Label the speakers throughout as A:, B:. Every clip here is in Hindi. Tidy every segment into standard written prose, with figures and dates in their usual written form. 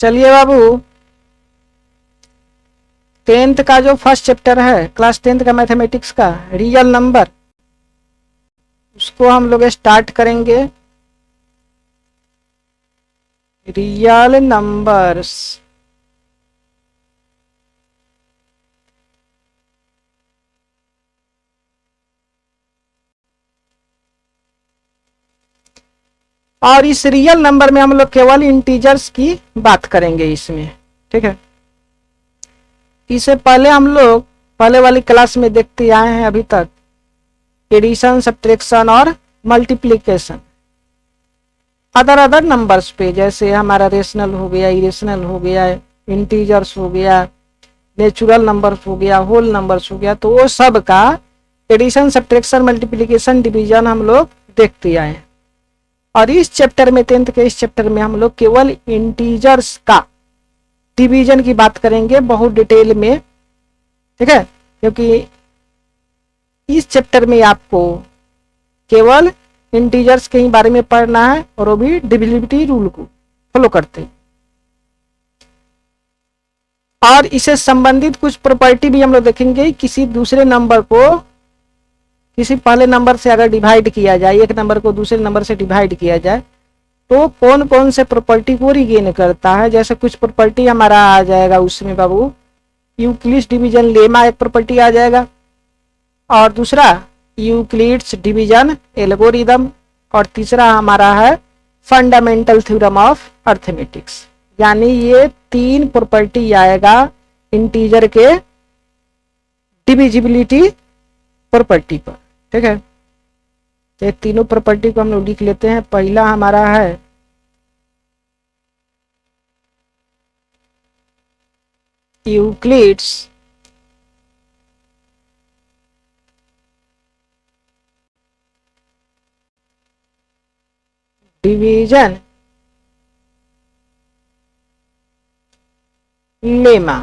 A: चलिए बाबू, 10th का जो फर्स्ट चैप्टर है, क्लास 10th का मैथमेटिक्स का रियल नंबर, उसको हम लोग स्टार्ट करेंगे। Real numbers. और इस रियल नंबर में हम लोग केवल इंटीजर्स की बात करेंगे इसमें, ठीक है। इससे पहले हम लोग पहले वाली क्लास में देखते आए हैं अभी तक एडिशन, सब्ट्रैक्शन और मल्टीप्लिकेशन अदर नंबर्स पे, जैसे हमारा रेशनल हो गया, इरेशनल हो गया, इंटीजर्स हो गया, नेचुरल नंबर्स हो गया, होल नंबर्स हो गया। तो वो सब का एडिशन, सब्ट्रैक्शन, मल्टीप्लिकेशन, डिवीजन हम लोग देखते आए हैं। और इस चैप्टर में 10th के इस चैप्टर में हम लोग केवल इंटीजर्स का डिवीजन की बात करेंगे बहुत डिटेल में, ठीक है। क्योंकि इस चैप्टर में आपको केवल इंटीजर्स के ही बारे में पढ़ना है और वो भी डिविजिबिलिटी रूल को फॉलो करते हैं। और इससे संबंधित कुछ प्रॉपर्टी भी हम लोग देखेंगे। किसी दूसरे नंबर को किसी पहले नंबर से अगर डिवाइड किया जाए, एक नंबर को दूसरे नंबर से डिवाइड किया जाए, तो कौन कौन से प्रॉपर्टी को रिगेन करता है। जैसे कुछ प्रॉपर्टी हमारा आ जाएगा उसमें बाबू, यूक्लिड्स डिवीजन लेमा एक प्रॉपर्टी आ जाएगा, और दूसरा यूक्लिड्स डिवीजन एल्गोरिदम, और तीसरा हमारा है फंडामेंटल थ्योरम ऑफ अर्थमेटिक्स। यानी ये 3 प्रॉपर्टी आएगा इंटीजर के डिविजिबिलिटी प्रॉपर्टी पर, ठीक है। तो तीनों प्रॉपर्टी को हम लोग लिख लेते हैं। पहला हमारा है यूक्लिड्स डिवीजन लेमा,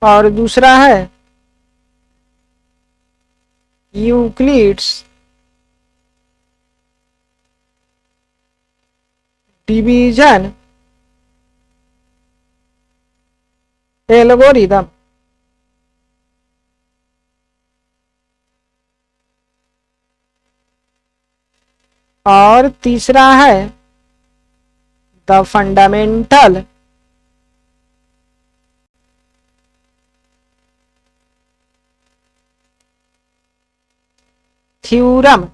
A: और दूसरा है यूक्लिड्स डिवीजन एल्गोरिदम, और तीसरा है the fundamental theorem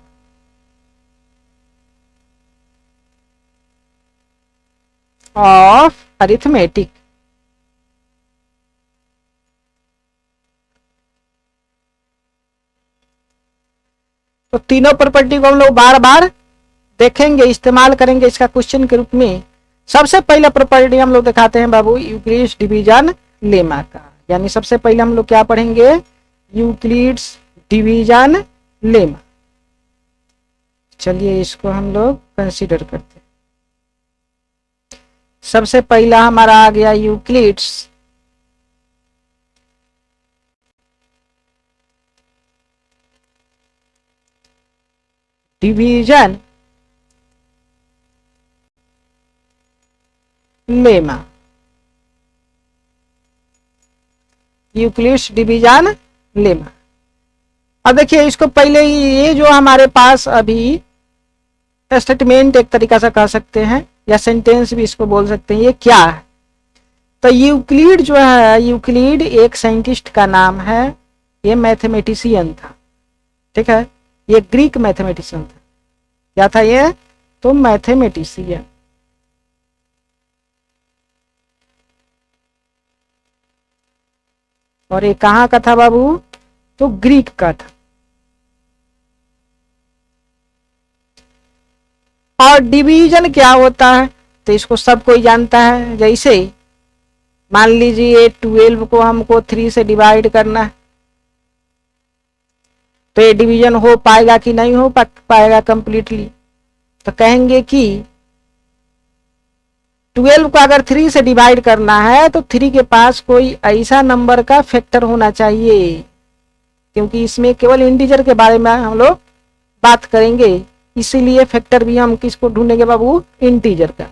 A: of arithmetic. तो तीनों प्रॉपर्टी को हम लोग बार बार देखेंगे, इस्तेमाल करेंगे इसका क्वेश्चन के रूप में। सबसे पहला प्रॉपर्टी हम लोग दिखाते हैं बाबू यूक्लिड्स डिवीजन लेमा का। यानी सबसे पहले हम लोग क्या पढ़ेंगे, यूक्लिड्स डिवीजन लेमा। चलिए इसको हम लोग कंसीडर करते हैं। सबसे पहला हमारा आ गया Euclid's division lemma. Euclid's division lemma. अब देखिए इसको पहले ये जो हमारे पास अभी स्टेटमेंट एक तरीका से कह सकते हैं, या सेंटेंस भी इसको बोल सकते हैं, ये क्या है। तो यूक्लिड जो है, यूक्लिड एक साइंटिस्ट का नाम है, ये मैथमेटिशियन था, ठीक है। ये ग्रीक मैथमेटिशियन था। क्या था ये, तो मैथमेटिशियन। और ये कहाँ का था बाबू, तो ग्रीक का था। और डिवीजन क्या होता है, तो इसको सब कोई जानता है। जैसे मान लीजिए 12 को हमको 3 से डिवाइड करना है, तो ये डिवीजन हो पाएगा कि नहीं हो पाएगा कंप्लीटली। तो कहेंगे कि 12 को अगर 3 से डिवाइड करना है तो 3 के पास कोई ऐसा नंबर का फैक्टर होना चाहिए, क्योंकि इसमें केवल इंटीजर के बारे में हम लोग बात करेंगे। इसीलिए फैक्टर भी हम किसको ढूंढेंगे बाबू, इंटीजर का।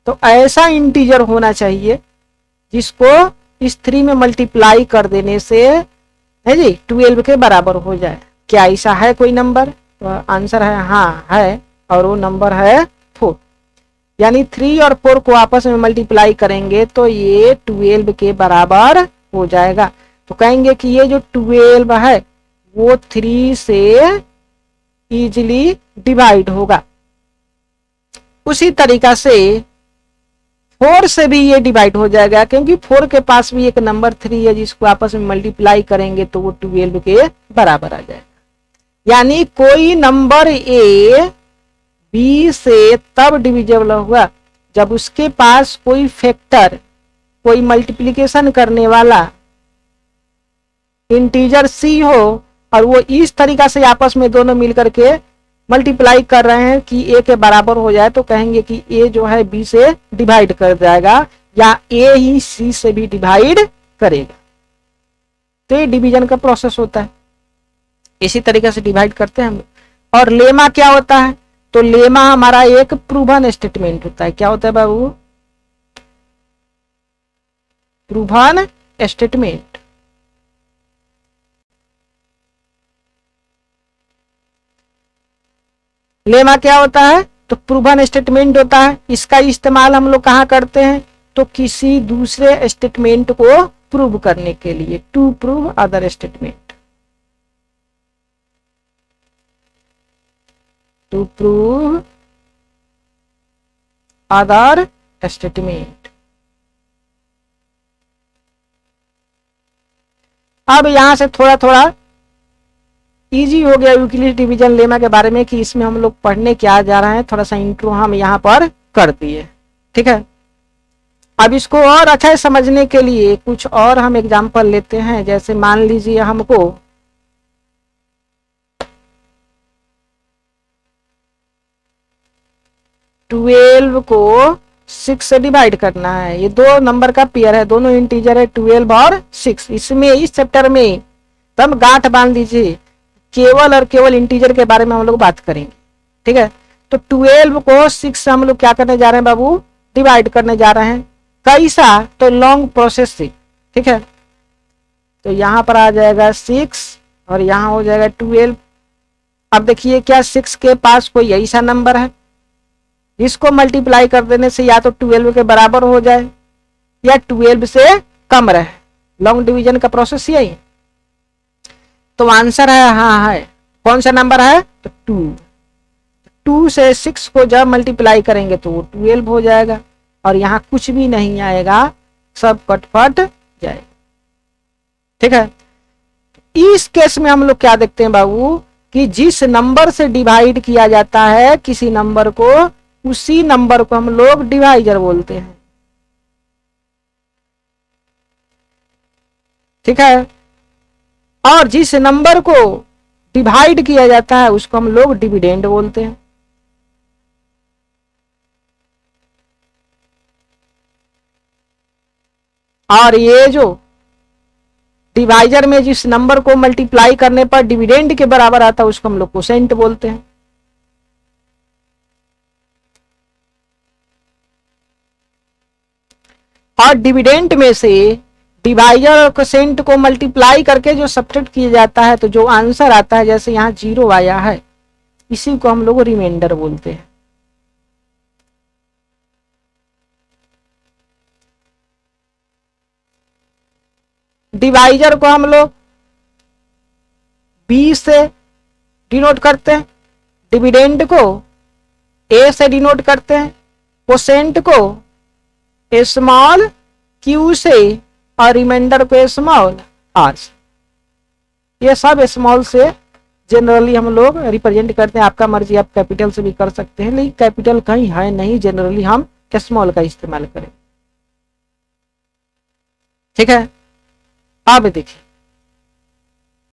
A: तो ऐसा इंटीजर होना चाहिए जिसको इस 3 में मल्टीप्लाई कर देने से है जी 12 के बराबर हो जाए। क्या ऐसा है कोई नंबर? तो आंसर है हाँ है, और वो नंबर है 4। यानी 3 और 4 को आपस में मल्टीप्लाई करेंगे तो ये 12 के बराबर हो जाएगा। तो कहेंगे कि ये जो 12 है वो 3 से इजीली डिवाइड होगा। उसी तरीका से 4 से भी ये डिवाइड हो जाएगा, क्योंकि 4 के पास भी एक नंबर 3 है जिसको आपस में मल्टीप्लाई करेंगे तो वो 12 के बराबर आ जाएगा। यानी कोई नंबर ए बी से तब डिविजिबल होगा जब उसके पास कोई फैक्टर, कोई मल्टीप्लिकेशन करने वाला इंटीजर सी हो और वो इस तरीका से आपस में दोनों मिलकर के मल्टीप्लाई कर रहे हैं कि ए के बराबर हो जाए, तो कहेंगे कि ए जो है बी से डिवाइड कर जाएगा या ए ही सी से भी डिवाइड करेगा। तो ये डिवीजन का प्रोसेस होता है, इसी तरीके से डिवाइड करते हैं हम। और लेमा क्या होता है? तो लेमा हमारा एक प्रूवन स्टेटमेंट होता है। क्या होता है बाबू? Proven statement. लेमा क्या होता है? तो प्रूवन स्टेटमेंट होता है। इसका इस्तेमाल हम लोग कहाँ करते हैं? तो किसी दूसरे स्टेटमेंट को प्रूव करने के लिए, to prove other statement, to prove other statement. अब यहां से थोड़ा थोड़ा इजी हो गया यूक्लिड डिवीजन लेमा के बारे में कि इसमें हम लोग पढ़ने क्या जा रहे हैं। थोड़ा सा इंट्रो हम यहाँ पर कर दिए, ठीक है। अब इसको और अच्छा से समझने के लिए कुछ और हम एग्जांपल लेते हैं। जैसे मान लीजिए हमको 12 को 6 से डिवाइड करना है। ये दो नंबर का पेयर है, दोनों इंटीजर है 12 और 6। इसमें इस चैप्टर में तब गांठ बांध दीजिए, केवल और केवल इंटीजर के बारे में हम लोग बात करेंगे, ठीक है। तो 12 को 6 से हम लोग क्या करने जा रहे हैं बाबू? डिवाइड करने जा रहे हैं। कैसा? तो लॉन्ग प्रोसेस से, ठीक है। तो यहां पर आ जाएगा 6 और यहां हो जाएगा 12। अब देखिए क्या 6 के पास कोई ऐसा नंबर है जिसको मल्टीप्लाई कर देने से या तो 12 के बराबर हो जाए या 12 से कम रहे। लॉन्ग डिवीजन का प्रोसेस यही है। तो आंसर है हाँ है। कौन सा नंबर है? तो 2। 2 से 6 को जब मल्टीप्लाई करेंगे तो वो 12 हो जाएगा और यहाँ कुछ भी नहीं आएगा, सब कटफट जाएगा, ठीक है। इस केस में हम लोग क्या देखते हैं बाबू कि जिस नंबर से डिवाइड किया जाता है किसी नंबर को, उसी नंबर को हम लोग डिवाइजर बोलते हैं, ठीक है। और जिस नंबर को डिवाइड किया जाता है उसको हम लोग डिविडेंड बोलते हैं। और ये जो डिवाइजर में जिस नंबर को मल्टीप्लाई करने पर डिविडेंड के बराबर आता है उसको हम लोग कोसेंट बोलते हैं। और डिविडेंड में से डिवाइजर और कोसेंट को मल्टीप्लाई करके जो सब्ट्रैक्ट किया जाता है तो जो आंसर आता है, जैसे यहाँ 0 आया है, इसी को हम लोग रिमाइंडर बोलते हैं। डिवाइजर को हम लोग B से डिनोट करते हैं, डिविडेंड को A से डिनोट करते हैं, कोसेंट को स्मॉल q से और रिमाइंडर को स्मॉल r से। ये सब स्मॉल से जनरली हम लोग रिप्रेजेंट करते हैं। आपका मर्जी, आप कैपिटल से भी कर सकते हैं, लेकिन कैपिटल कहीं है नहीं, जनरली हम स्मॉल का इस्तेमाल करें, ठीक है। अब देखिए